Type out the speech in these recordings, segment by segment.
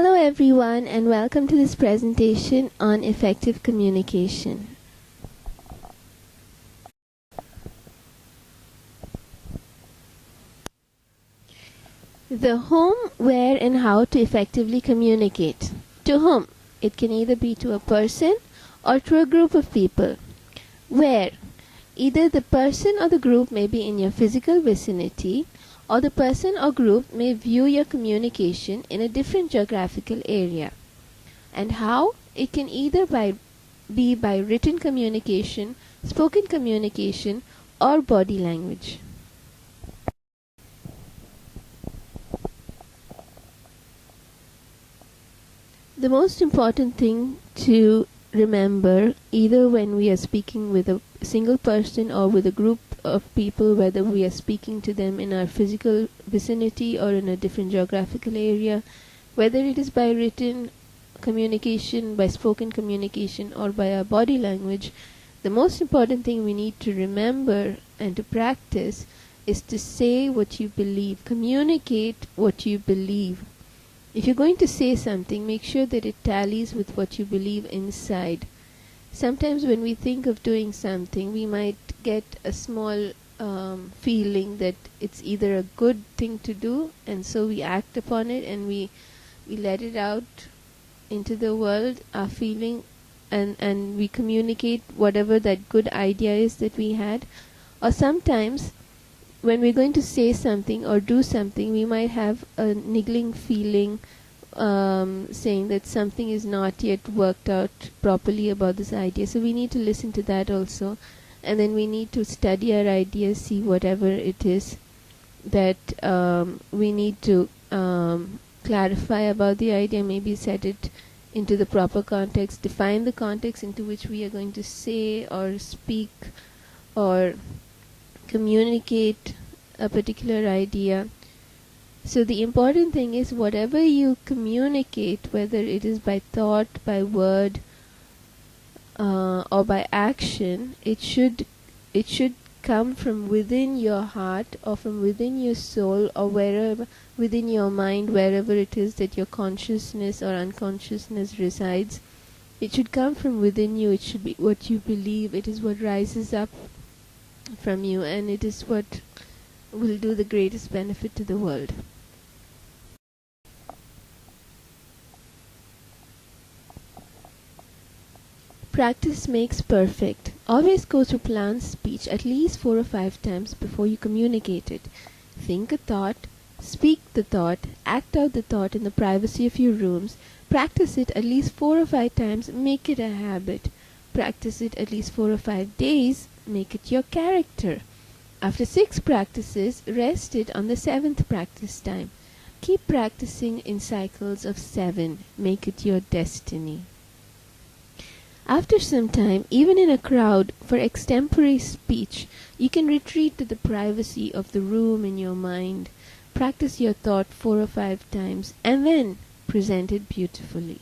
Hello everyone and welcome to this presentation on effective communication. The whom, where and how to effectively communicate. To whom? It can either be to a person or to a group of people. Where? Either the person or the group may be in your physical vicinity, or the person or group may view your communication in a different geographical area. And how? It can either be by written communication, spoken communication, or body language. The most important thing to remember, either when we are speaking with a single person or with a group of people, whether we are speaking to them in our physical vicinity or in a different geographical area, whether it is by written communication, by spoken communication, or by our body language, the most important thing we need to remember and to practice is to say what you believe, communicate what you believe. If you're going to say something, make sure that it tallies with what you believe inside. Sometimes when we think of doing something, we might get a small feeling that it's either a good thing to do, and so we act upon it and we let it out into the world, our feeling, and we communicate whatever that good idea is that we had. Or sometimes when we're going to say something or do something, we might have a niggling feeling saying that something is not yet worked out properly about this idea. So we need to listen to that also. And then we need to study our ideas, see whatever it is that we need to clarify about the idea, maybe set it into the proper context, define the context into which we are going to say or speak or communicate a particular idea. So the important thing is whatever you communicate, whether it is by thought, by word, or by action, it should come from within your heart or from within your soul or wherever within your mind, wherever it is that your consciousness or unconsciousness resides. It should come from within you. It should be what you believe. It is what rises up from you, and it is what will do the greatest benefit to the world. Practice makes perfect. Always go through planned speech at least 4 or 5 times before you communicate it. Think a thought, speak the thought, act out the thought in the privacy of your rooms. Practice it at least 4 or 5 times, make it a habit. Practice it at least 4 or 5 days, make it your character. After 6 practices, rest it on the 7th practice time. Keep practicing in cycles of 7, make it your destiny. After some time, even in a crowd, for extempore speech, you can retreat to the privacy of the room in your mind, practice your thought 4 or 5 times, and then present it beautifully.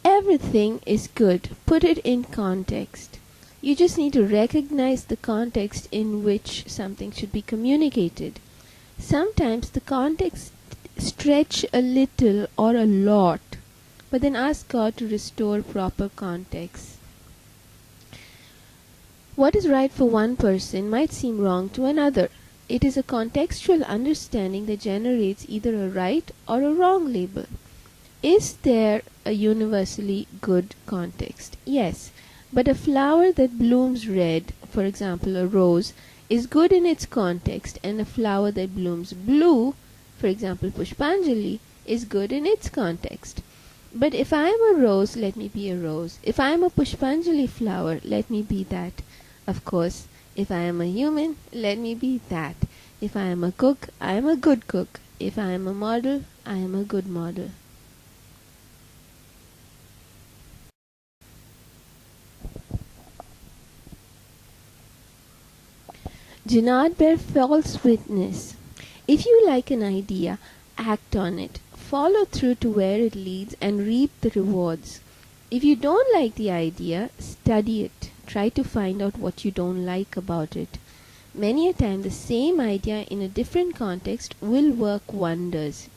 Everything is good. Put it in context. You just need to recognize the context in which something should be communicated. Sometimes the context stretch a little or a lot, but then ask God to restore proper context. What is right for one person might seem wrong to another. It is a contextual understanding that generates either a right or a wrong label. Is there a universally good context? Yes, but a flower that blooms red, for example a rose, is good in its context, and a flower that blooms blue, for example Pushpanjali, is good in its context. But if I am a rose, let me be a rose. If I am a Pushpanjali flower, let me be that. Of course, if I am a human, let me be that. If I am a cook, I am a good cook. If I am a model, I am a good model. Do not bear false witness. If you like an idea, act on it. Follow through to where it leads and reap the rewards. If you don't like the idea, study it. Try to find out what you don't like about it. Many a time the same idea in a different context will work wonders.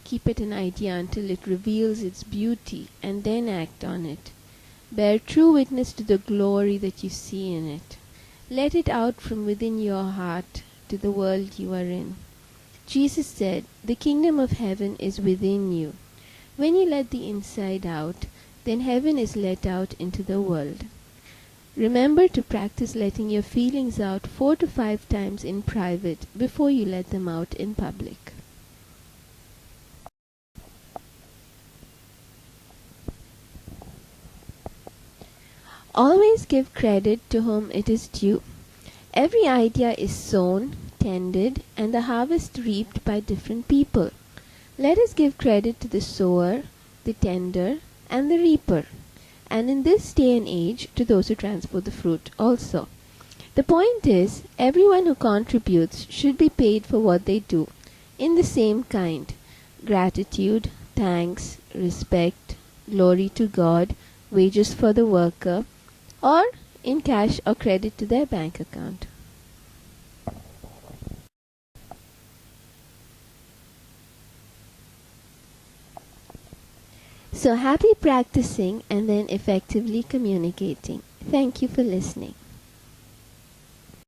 Keep it an idea until it reveals its beauty, and then act on it. Bear true witness to the glory that you see in it. Let it out from within your heart to the world you are in. Jesus said, "The kingdom of heaven is within you." When you let the inside out, then heaven is let out into the world. Remember to practice letting your feelings out 4 to 5 times in private before you let them out in public. Always give credit to whom it is due. Every idea is sown, tended, and the harvest reaped by different people. Let us give credit to the sower, the tender, and the reaper, and in this day and age to those who transport the fruit also. The point is, everyone who contributes should be paid for what they do, in the same kind: gratitude, thanks, respect, glory to God, wages for the worker, or in cash or credit to their bank account. So happy practicing and then effectively communicating. Thank you for listening.